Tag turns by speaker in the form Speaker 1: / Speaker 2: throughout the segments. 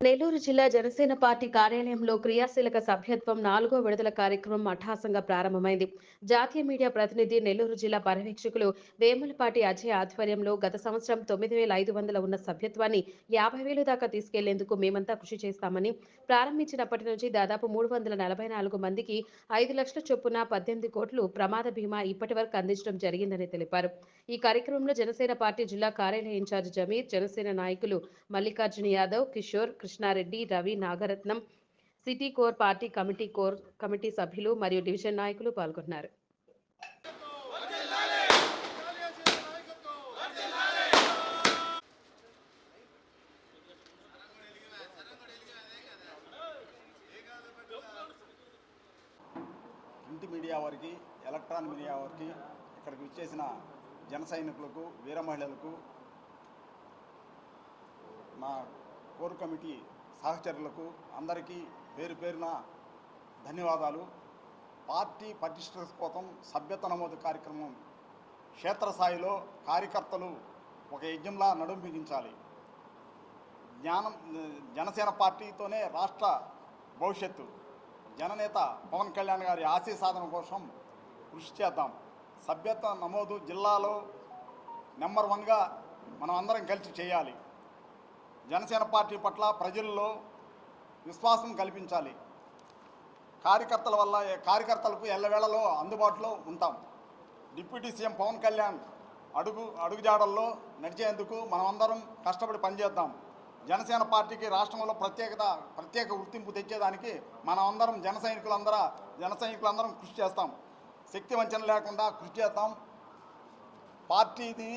Speaker 1: నెల్లూరు జిల్లా జనసేన పార్టీ కార్యాలయంలో క్రియాశీలక సభ్యత్వం 4వ విడతల కార్యక్రమం అట్టహాసంగా ప్రారంభమైంది. జాతీయ మీడియా ప్రతినిధి నెల్లూరు జిల్లా పర్యవేక్షకులు వేములపాటి అజయ్ ఆధ్వర్యంలో గత సంవత్సరం 9,500 ఉన్న సభ్యత్వాన్ని 50,000 దాకా తీసుకెళ్లేందుకు మేమంతా కృషి చేస్తామని, ప్రారంభించినప్పటి నుంచి దాదాపు 344 మందికి 5 లక్షల చొప్పున 18 కోట్లు ప్రమాద బీమా ఇప్పటి వరకు అందించడం జరిగిందని తెలిపారు. ఈ కార్యక్రమంలో జనసేన పార్టీ జిల్లా కార్యాలయ ఇన్ఛార్జ్ జమీర్, జనసేన నాయకులు Mallikarjuna Yadav, Kishore, Krishna Reddy, Ravi, Nagaratnam, city core party committee సభ్యులు మరియు డివిజన్ నాయకులు పాల్గొన్నారు.
Speaker 2: ప్రింట్ మీడియా వారికి, ఎలక్ట్రానిక్ మీడియా వారికి, ఇక్కడికి విచ్చేసిన జన సైనికులకు, వీర మహిళలకు, నా కోర్ కమిటీ సహచరులకు అందరికీ పేరు పేరున ధన్యవాదాలు. పార్టీ పటిష్ట కోసం సభ్యత నమోదు కార్యక్రమం క్షేత్రస్థాయిలో కార్యకర్తలు ఒక యజ్ఞంలా నడుం బిగించాలి. జనసేన పార్టీతోనే రాష్ట్ర భవిష్యత్తు. జననేత పవన్ కళ్యాణ్ గారి ఆశయ సాధన కోసం కృషి చేద్దాం. సభ్యత్వ నమోదు జిల్లాలో నెంబర్ 1గా మనం అందరం కలిసి చేయాలి. జనసేన పార్టీ పట్ల ప్రజల్లో విశ్వాసం కల్పించాలి. కార్యకర్తలకు ఎల్లవేళలో అందుబాటులో ఉంటాం. డిప్యూటీ సీఎం పవన్ కళ్యాణ్ అడుగుజాడల్లో నడిచేందుకు మనమందరం కష్టపడి పనిచేద్దాం. జనసేన పార్టీకి రాష్ట్రంలో ప్రత్యేక గుర్తింపు తెచ్చేదానికి మనమందరం జన సైనికులందరం కృషి చేస్తాం. శక్తి వంచన లేకుండా కృషి చేద్దాం. పార్టీని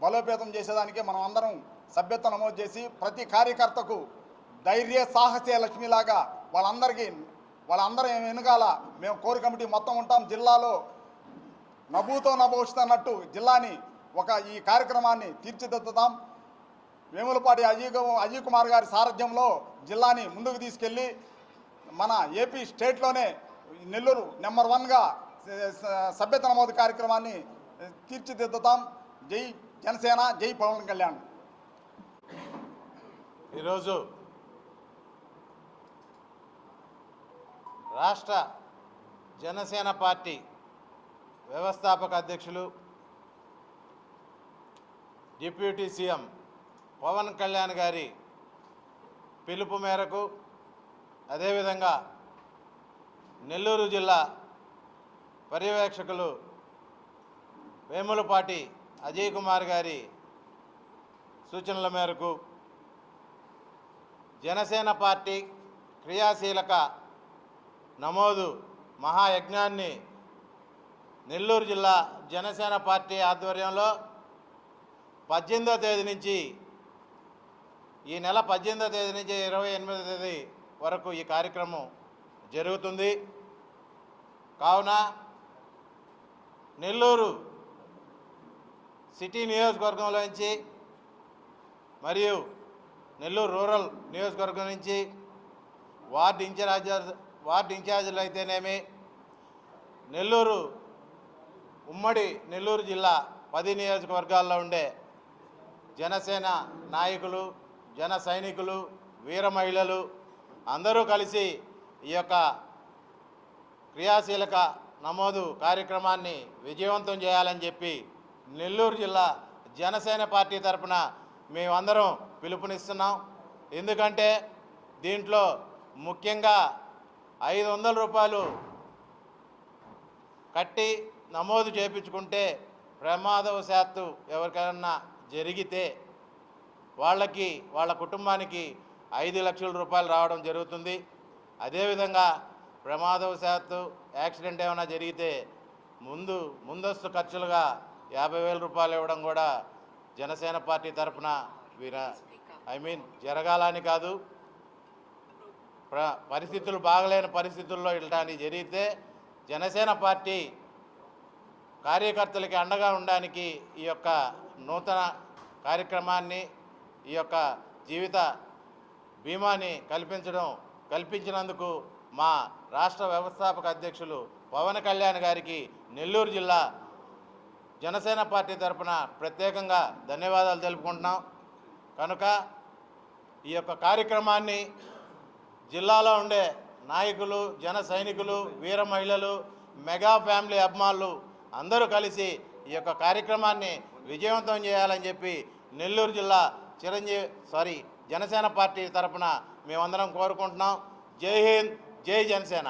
Speaker 2: బలోపేతం చేసేదానికి మనం అందరం సభ్యత్వం నమోదు చేసి ప్రతి కార్యకర్తకు ధైర్య సాహసే లక్ష్మిలాగా వాళ్ళందరూ వెనుకాల మేము కోర్ కమిటీ మొత్తం ఉంటాం. జిల్లాలో నభూతో నభవిష్యత్ అన్నట్టు జిల్లాని ఈ కార్యక్రమాన్ని తీర్చిదిద్దుతాం. వేములపాటి అజయ్ కుమార్ గారి సారథ్యంలో జిల్లాని ముందుకు తీసుకెళ్ళి మన ఏపీ స్టేట్లోనే నెల్లూరు నెంబర్ 1గా సభ్యత నమోదు కార్యక్రమాన్ని తీర్చిదిద్దుతాం. జై జనసేన, జై పవన్ కళ్యాణ్.
Speaker 3: ఈరోజు రాష్ట్ర జనసేన పార్టీ వ్యవస్థాపక అధ్యక్షులు, డిప్యూటీ సీఎం పవన్ కళ్యాణ్ గారి పిలుపు మేరకు, అదేవిధంగా నెల్లూరు జిల్లా పర్యవేక్షకులు వేములపాటి అజయ్ కుమార్ గారి సూచనల మేరకు జనసేన పార్టీ క్రియాశీలక నమోదు మహాయజ్ఞాన్ని నెల్లూరు జిల్లా జనసేన పార్టీ ఆధ్వర్యంలో 18వ తేదీ నుంచి, ఈ నెల 18వ తేదీ నుంచి 28వ తేదీ వరకు ఈ కార్యక్రమం జరుగుతుంది. కావున నెల్లూరు సిటీ నియోజకవర్గంలో నుంచి మరియు నెల్లూరు రూరల్ నియోజకవర్గం నుంచి వార్డు ఇన్ఛార్జీలు అయితేనేమి, ఉమ్మడి నెల్లూరు జిల్లా 10 నియోజకవర్గాల్లో ఉండే జనసేన నాయకులు, జన సైనికులు, వీర మహిళలు అందరూ కలిసి ఈ యొక్క క్రియాశీలక నమోదు కార్యక్రమాన్ని విజయవంతం చేయాలని చెప్పి నెల్లూరు జిల్లా జనసేన పార్టీ తరఫున మేమందరం పిలుపునిస్తున్నాం. ఎందుకంటే దీంట్లో ముఖ్యంగా 500 రూపాయలు కట్టి నమోదు చేయించుకుంటే ప్రమాదవశాత్తు ఎవరికైనా జరిగితే వాళ్ళ కుటుంబానికి 5 లక్షల రూపాయలు రావడం జరుగుతుంది. అదేవిధంగా ప్రమాదవశాత్తు యాక్సిడెంట్ ఏమైనా జరిగితే ముందస్తు ఖర్చులుగా 50,000 రూపాయలు ఇవ్వడం కూడా జనసేన పార్టీ తరఫున జరగాలని కాదు, పరిస్థితులు బాగలేని పరిస్థితుల్లో ఇలాంటివి జరిగితే జనసేన పార్టీ కార్యకర్తలకి అండగా ఉండడానికి ఈ యొక్క నూతన కార్యక్రమాన్ని, ఈ యొక్క జీవిత బీమాని కల్పించినందుకు మా రాష్ట్ర వ్యవస్థాపక అధ్యక్షులు పవన్ కళ్యాణ్ గారికి నెల్లూరు జిల్లా జనసేన పార్టీ తరఫున ప్రత్యేకంగా ధన్యవాదాలు తెలుపుకుంటున్నాం. కనుక ఈ యొక్క కార్యక్రమాన్ని జిల్లాలో ఉండే నాయకులు, జన సైనికులు, వీర మహిళలు, మెగా ఫ్యామిలీ అభిమానులు అందరూ కలిసి ఈ యొక్క కార్యక్రమాన్ని విజయవంతం చేయాలని చెప్పి నెల్లూరు జిల్లా జనసేన పార్టీ తరఫున మేమందరం కోరుకుంటున్నాం. జై హింద్, జై జనసేన.